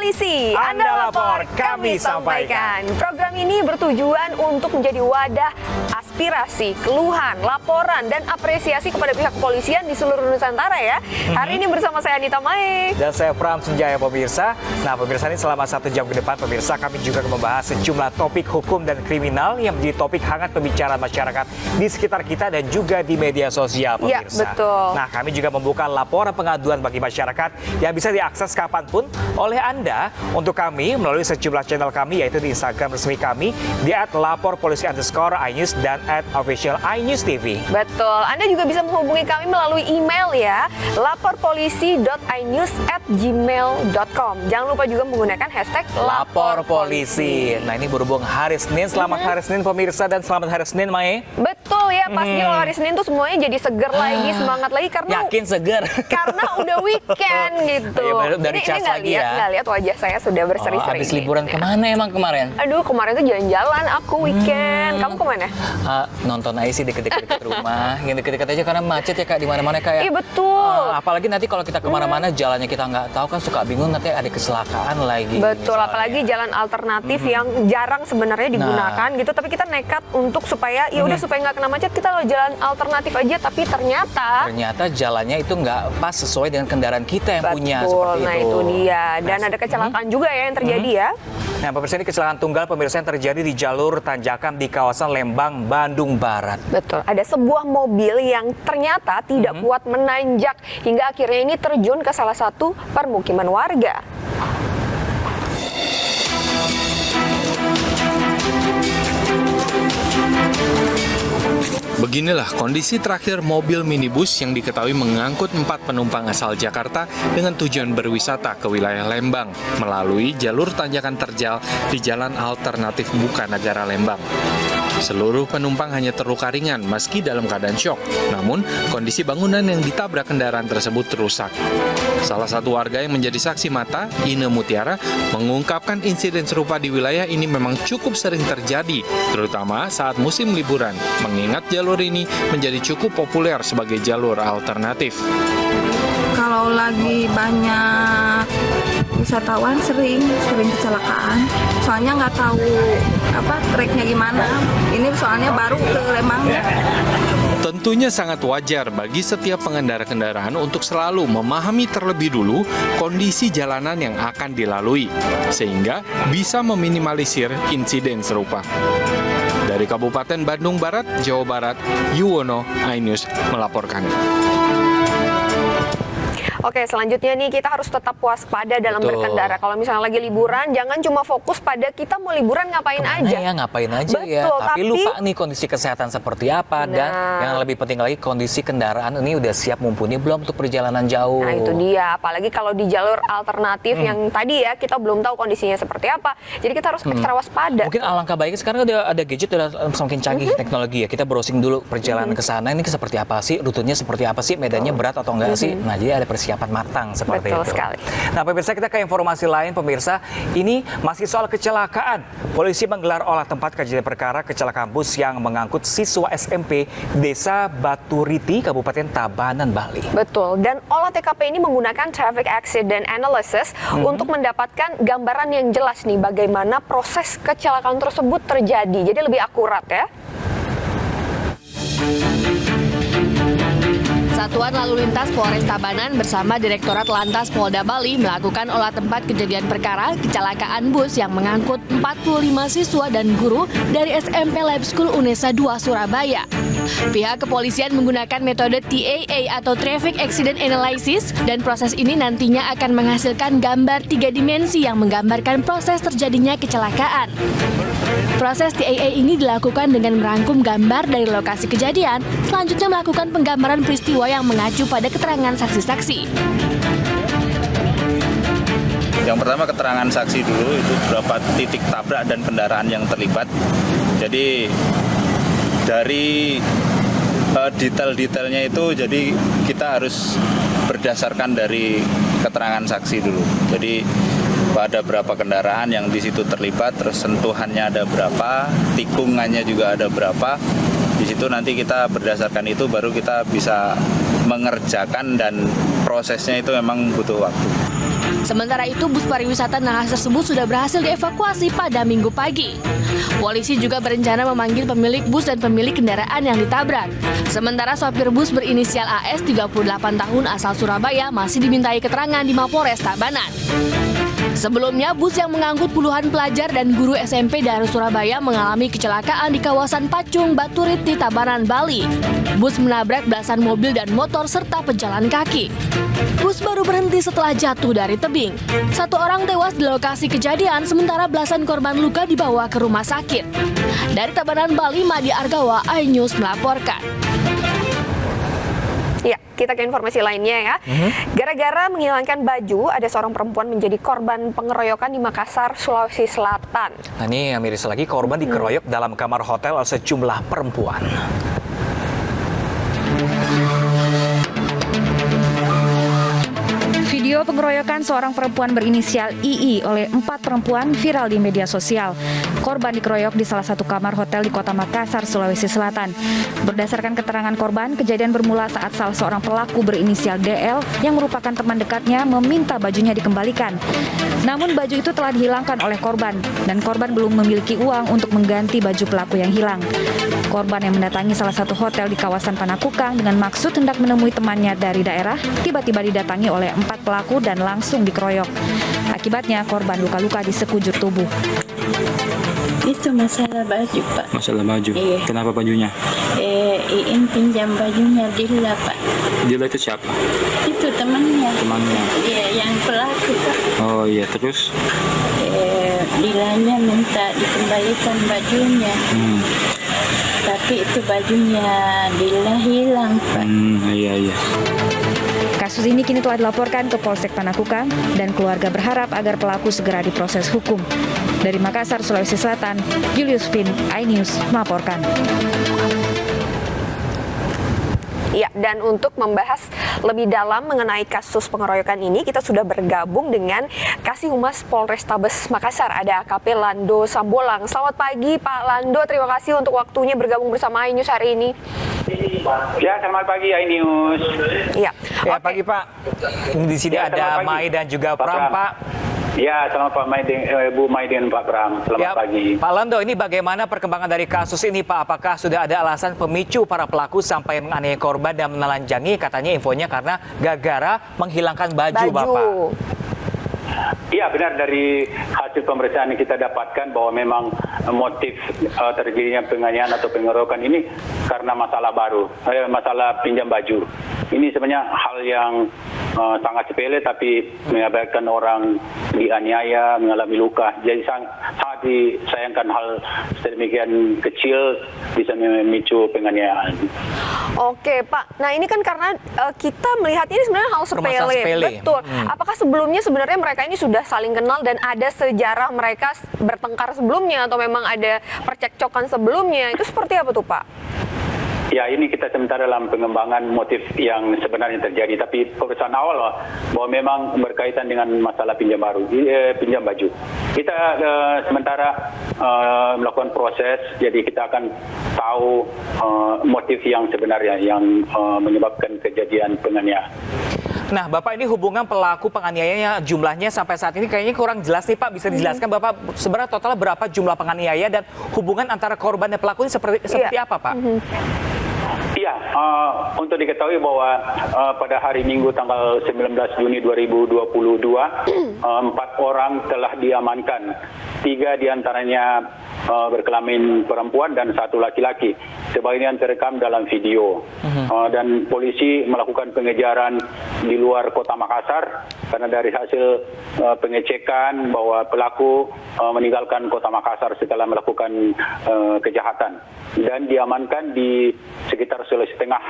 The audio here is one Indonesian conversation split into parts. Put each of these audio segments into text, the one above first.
Polisi. Anda lapor, kami sampaikan. Program ini bertujuan untuk menjadi wadah aspirasi, keluhan, laporan, dan apresiasi kepada pihak kepolisian di seluruh Nusantara ya. Hari ini bersama saya Anita Mae. Dan saya Pram Sunjaya pemirsa. Nah pemirsa, ini selama 1 jam ke depan pemirsa kami juga akan membahas sejumlah topik hukum dan kriminal yang menjadi topik hangat pembicaraan masyarakat di sekitar kita dan juga di media sosial pemirsa. Ya, betul. Nah kami juga membuka laporan pengaduan bagi masyarakat yang bisa diakses kapanpun oleh Anda untuk kami melalui sejumlah channel kami, yaitu di Instagram resmi kami di @laporpolisi_inews dan @official_inews_tv. Betul. Anda juga bisa menghubungi kami melalui email ya, laporpolisi.inews@gmail.com. Jangan lupa juga menggunakan hashtag Lapor Polisi. Nah ini berhubung hari Senin, selamat hari Senin pemirsa dan selamat hari Senin Mae. Betul ya, pasti kalau hari Senin tuh semuanya jadi seger lagi, semangat lagi karena Yakin seger. karena udah weekend gitu. Iya, udah dicas lagi ya. Nggak lihat wajah saya sudah berseri-seri. Habis liburan kemana emang kemarin? Aduh, kemarin tuh jalan-jalan aku weekend. Kamu kemana? Nonton aja sih deket-deket rumah. Yang deket-deket aja karena macet ya Kak, di mana-mana Kak ya. Iya betul. Apalagi nanti kalau kita kemana-mana jalannya kita nggak tahu kan suka bingung, nanti ada kecelakaan lagi. Betul, misalnya. apalagi jalan alternatif yang jarang sebenarnya digunakan gitu, tapi kita nekat untuk supaya ya udah supaya nggak kena macet, kita lo jalan alternatif aja, tapi ternyata jalannya itu nggak pas sesuai dengan kendaraan kita yang punya seperti nah itu dia. Dan ada kecelakaan juga ya yang terjadi ya. Nah, pemirsa, ini kecelakaan tunggal pemirsa yang terjadi di jalur tanjakan di kawasan Lembang, Bandung Barat. Betul, ada sebuah mobil yang ternyata tidak kuat menanjak hingga akhirnya ini terjun ke salah satu permukiman warga. Beginilah kondisi terakhir mobil minibus yang diketahui mengangkut 4 penumpang asal Jakarta dengan tujuan berwisata ke wilayah Lembang melalui jalur tanjakan terjal di Jalan Alternatif Bukanagara Lembang. Seluruh penumpang hanya terluka ringan meski dalam keadaan syok. Namun, kondisi bangunan yang ditabrak kendaraan tersebut rusak. Salah satu warga yang menjadi saksi mata, Ine Mutiara, mengungkapkan insiden serupa di wilayah ini memang cukup sering terjadi, terutama saat musim liburan, mengingat jalur ini menjadi cukup populer sebagai jalur alternatif. Kalau lagi banyak wisatawan sering kecelakaan, soalnya nggak tahu treknya gimana. Ini soalnya baru ke Lembang. Tentunya sangat wajar bagi setiap pengendara kendaraan untuk selalu memahami terlebih dulu kondisi jalanan yang akan dilalui, sehingga bisa meminimalisir insiden serupa. Dari Kabupaten Bandung Barat, Jawa Barat, Yuwono, iNews melaporkan. Oke, selanjutnya nih kita harus tetap waspada dalam berkendara. Kalau misalnya lagi liburan, jangan cuma fokus pada kita mau liburan ngapain aja. Ya, ngapain aja. Betul, ya. Tapi lupa nih kondisi kesehatan seperti apa. Dan yang lebih penting lagi, kondisi kendaraan ini udah siap mumpuni belum untuk perjalanan jauh. Nah itu dia, apalagi kalau di jalur alternatif yang tadi ya, kita belum tahu kondisinya seperti apa. Jadi kita harus ekstra waspada. Mungkin alangkah baiknya sekarang ada gadget, udah semakin canggih teknologi ya. Kita browsing dulu perjalanan ke sana ini seperti apa sih, rutenya seperti apa sih, medannya berat atau enggak sih. Nah jadi ada persiapan matang seperti Betul itu. sekali. Nah pemirsa, kita ke informasi lain pemirsa. Ini masih soal kecelakaan. Polisi menggelar olah tempat kejadian perkara kecelakaan bus yang mengangkut siswa SMP Desa Baturiti, Kabupaten Tabanan, Bali. Betul, dan olah TKP ini menggunakan Traffic Accident Analysis untuk mendapatkan gambaran yang jelas nih bagaimana proses kecelakaan tersebut terjadi. Jadi lebih akurat ya. Satuan Lalu Lintas Polres Tabanan bersama Direktorat Lantas Polda Bali melakukan olah tempat kejadian perkara kecelakaan bus yang mengangkut 45 siswa dan guru dari SMP Lab School Unesa 2 Surabaya. Pihak kepolisian menggunakan metode TAA atau Traffic Accident Analysis dan proses ini nantinya akan menghasilkan gambar 3 dimensi yang menggambarkan proses terjadinya kecelakaan. Proses TAA ini dilakukan dengan merangkum gambar dari lokasi kejadian, selanjutnya melakukan penggambaran peristiwa yang mengacu pada keterangan saksi-saksi. Yang pertama keterangan saksi dulu, itu berapa titik tabrak dan kendaraan yang terlibat. Jadi dari detail-detailnya itu, jadi kita harus berdasarkan dari keterangan saksi dulu. Jadi ada berapa kendaraan yang di situ terlibat, terus sentuhannya ada berapa, tikungannya juga ada berapa. Di situ nanti kita berdasarkan itu baru kita bisa mengerjakan, dan prosesnya itu memang butuh waktu. Sementara itu, bus pariwisata nahas tersebut sudah berhasil dievakuasi pada Minggu pagi. Polisi juga berencana memanggil pemilik bus dan pemilik kendaraan yang ditabrak. Sementara sopir bus berinisial AS 38 tahun asal Surabaya masih dimintai keterangan di Mapolres Tabanan. Sebelumnya, bus yang mengangkut puluhan pelajar dan guru SMP dari Surabaya mengalami kecelakaan di kawasan Pacung, Baturiti, Tabanan, Bali. Bus menabrak belasan mobil dan motor serta pejalan kaki. Bus baru berhenti setelah jatuh dari tebing. 1 orang tewas di lokasi kejadian, sementara belasan korban luka dibawa ke rumah sakit. Dari Tabanan, Bali, Madi Argawa, iNews melaporkan. Ya, kita ke informasi lainnya ya. Gara-gara menghilangkan baju, ada seorang perempuan menjadi korban pengeroyokan di Makassar, Sulawesi Selatan. Nah ini yang miris lagi, korban dikeroyok dalam kamar hotel oleh sejumlah perempuan. Video pengeroyokan seorang perempuan berinisial II oleh 4 perempuan viral di media sosial. Korban dikeroyok di salah satu kamar hotel di kota Makassar, Sulawesi Selatan. Berdasarkan keterangan korban, kejadian bermula saat salah seorang pelaku berinisial DL yang merupakan teman dekatnya meminta bajunya dikembalikan. Namun baju itu telah dihilangkan oleh korban dan korban belum memiliki uang untuk mengganti baju pelaku yang hilang. Korban yang mendatangi salah satu hotel di kawasan Panakukang dengan maksud hendak menemui temannya dari daerah, tiba-tiba didatangi oleh 4 pelaku dan langsung dikeroyok. Akibatnya korban luka-luka di sekujur tubuh. Itu masalah baju, Pak. Masalah baju? Iya. Kenapa bajunya? Iin pinjam bajunya Dila, Pak. Dila itu siapa? Itu temannya. Temannya? Iya, yang pelaku, Pak. Oh iya, terus? Dilanya minta dikembalikan bajunya. Tapi itu bajunya Dila hilang, Pak. Iya. Kasus ini kini telah dilaporkan ke Polsek Panakukang dan keluarga berharap agar pelaku segera diproses hukum. Dari Makassar, Sulawesi Selatan, Julius Vin, iNews melaporkan. Ya, dan untuk membahas lebih dalam mengenai kasus pengeroyokan ini, kita sudah bergabung dengan Kasih Humas Polrestabes Makassar, ada AKP Lando Sambolang. Selamat pagi Pak Lando, terima kasih untuk waktunya bergabung bersama iNews hari ini. Ya, selamat pagi iNews. Ya, Pagi Pak. Di sini Ya, ada selamat pagi. Mai dan juga Pram, Pak. Ya, selamat Pak Bu Mai dan Pak Pram. Selamat pagi. Pak Lando, ini bagaimana perkembangan dari kasus ini, Pak? Apakah sudah ada alasan pemicu para pelaku sampai menganiaya korban dan menelanjangi, katanya infonya karena gara-gara menghilangkan baju, Bapak? Iya, benar, dari hasil pemeriksaan yang kita dapatkan bahwa memang motif terjadinya penganiayaan atau pengeroyokan ini karena masalah baru, masalah pinjam baju. Ini sebenarnya hal yang sangat sepele tapi mengakibatkan orang dianiaya, mengalami luka. Jadi sangat disayangkan hal sedemikian kecil bisa memicu penganiayaan. Oke Pak, nah ini kan karena kita melihat ini sebenarnya hal sepele. Betul. Apakah sebelumnya sebenarnya mereka ini sudah saling kenal dan ada sejarah mereka bertengkar sebelumnya atau memang ada percekcokan sebelumnya? Itu seperti apa tuh Pak? Ya, ini kita sementara dalam pengembangan motif yang sebenarnya terjadi. Tapi pemeriksaan awal bahwa memang berkaitan dengan masalah pinjam baju. Kita sementara melakukan proses, jadi kita akan tahu motif yang sebenarnya yang menyebabkan kejadian penganiayaan. Nah, Bapak, ini hubungan pelaku penganiayanya jumlahnya sampai saat ini kayaknya kurang jelas nih, Pak. Bisa dijelaskan Bapak sebenarnya total berapa jumlah penganiaya dan hubungan antara korban dan pelaku ini seperti apa, Pak? Iya, untuk diketahui bahwa pada hari Minggu tanggal 19 Juni 2022, 4 orang telah diamankan. 3 diantaranya berkelamin perempuan dan 1 laki-laki. Sebagian terekam dalam video. Dan polisi melakukan pengejaran di luar kota Makassar karena dari hasil pengecekan bahwa pelaku meninggalkan kota Makassar setelah melakukan kejahatan dan diamankan di sekitar Sulawesi Tengah.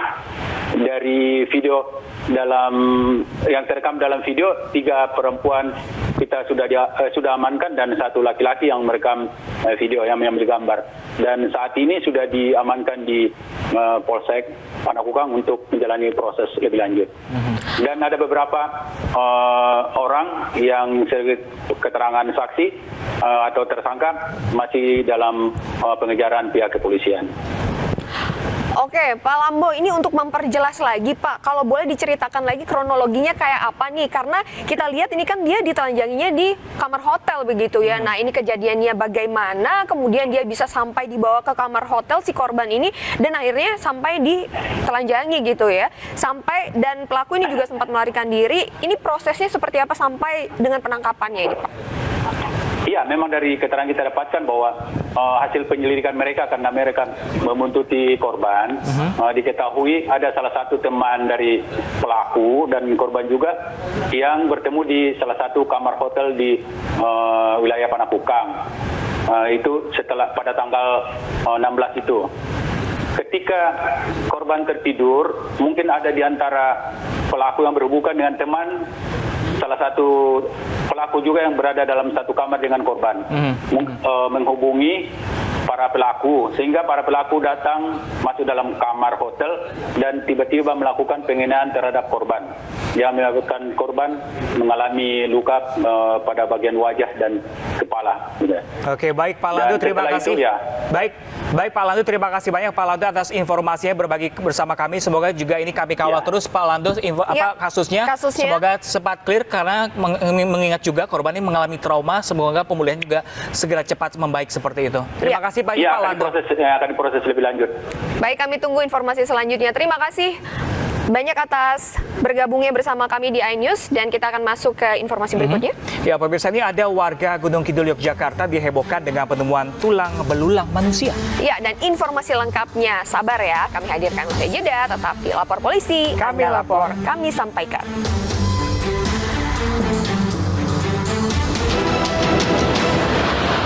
Dari video yang terekam dalam video, 3 perempuan kita sudah amankan dan 1 laki-laki yang merekam video yang gambar. Dan saat ini sudah diamankan di Polsek Panakukang untuk menjalani proses lebih lanjut. Dan ada beberapa orang yang keterangan saksi atau tersangka masih dalam pengejaran pihak kepolisian. Oke, Pak Lambo, ini untuk memperjelas lagi, Pak, kalau boleh diceritakan lagi kronologinya kayak apa nih? Karena kita lihat ini kan dia ditelanjanginya di kamar hotel begitu ya. Nah, ini kejadiannya bagaimana? Kemudian dia bisa sampai dibawa ke kamar hotel si korban ini dan akhirnya sampai ditelanjangi gitu ya. Sampai dan pelaku ini juga sempat melarikan diri. Ini prosesnya seperti apa sampai dengan penangkapannya ini, Pak? Iya, memang dari keterangan kita dapatkan bahwa hasil penyelidikan mereka karena mereka membuntuti korban, diketahui ada salah satu teman dari pelaku dan korban juga yang bertemu di salah satu kamar hotel di wilayah Panakukang. Itu setelah pada tanggal 16 itu. Ketika korban tertidur, mungkin ada di antara pelaku yang berhubungan dengan teman, salah satu pelaku juga yang berada dalam satu kamar dengan korban, menghubungi para pelaku, sehingga para pelaku datang masuk dalam kamar hotel dan tiba-tiba melakukan penghinaan terhadap korban. Yang menyebabkan korban mengalami luka pada bagian wajah dan kepala. Oke, baik Pak Landu, terima kasih. Itu, ya. Baik Pak Landu, terima kasih banyak Pak Landu atas informasinya berbagi bersama kami. Semoga juga ini kami kawal terus Pak Landu kasusnya. Semoga cepat clear karena mengingat juga korban ini mengalami trauma. Semoga pemulihan juga segera cepat membaik seperti itu. Terima kasih banyak Pak Landu. Akan diproses lebih lanjut. Baik, kami tunggu informasi selanjutnya. Terima kasih banyak atas bergabungnya bersama kami di iNews dan kita akan masuk ke informasi berikutnya. Ya, pemirsa, ini ada warga Gunung Kidul Yogyakarta dihebohkan dengan penemuan tulang belulang manusia. Ya, dan informasi lengkapnya sabar ya, kami hadirkan usai jeda, tetap di Lapor Polisi. Kami lapor, kami sampaikan.